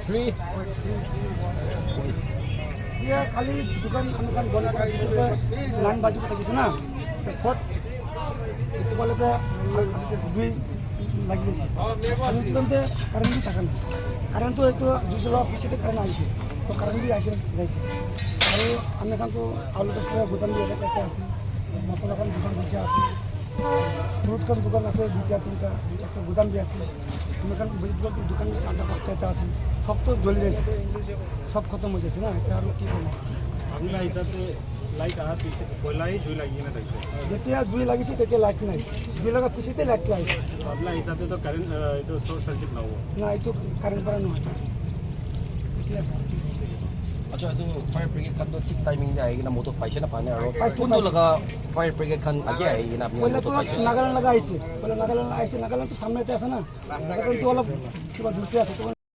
Three. Iya kali bukan anukan bola itu lain baju kita di sana. Tekot itu bola itu duit lagi sih. Karena itu nanti karena itu takkan. Karena itu jujur ofisi itu karena aja. तो कारण भी आगे जाइए और अन्य kan tuh आलू कष्ट गुदाम भी ada kata asli मसाला kan दुकान bisa asli फ्रूट kan दुकान asli bisa तीनटा একটা गुदाम भी asli अन्य kan बड़ी दुकान भी चांदा पड़ता है asli सब तो जल जाए सब खत्म हो जाए ना क्या और की बोलो আপনার হিসাবে লাইট আর পিছে কয়লাই জুই লাগি না দেখো যেতিয়া জুই লাগিছে তেতিয়া লাইট নাই জুই লাগা পিছতে লাইট লাগিছে আপনার হিসাবে তো কারেন্ট এটা শর্ট সার্কিট না হবো না itu কারেন্ট para নহয় Acha itu fire brigade kan to tik timing dia ay na motor paisa na pana aro. Paisa, Kundo laga fire brigade kan age ay na apni पहिले motor तो paisa. Nagaland लगा आइছে पहिले नागालैंड आइছে नागालैंड तो सामने ते আছে ना नागालैंड तो অলপ কিবা দূরতে আছে তো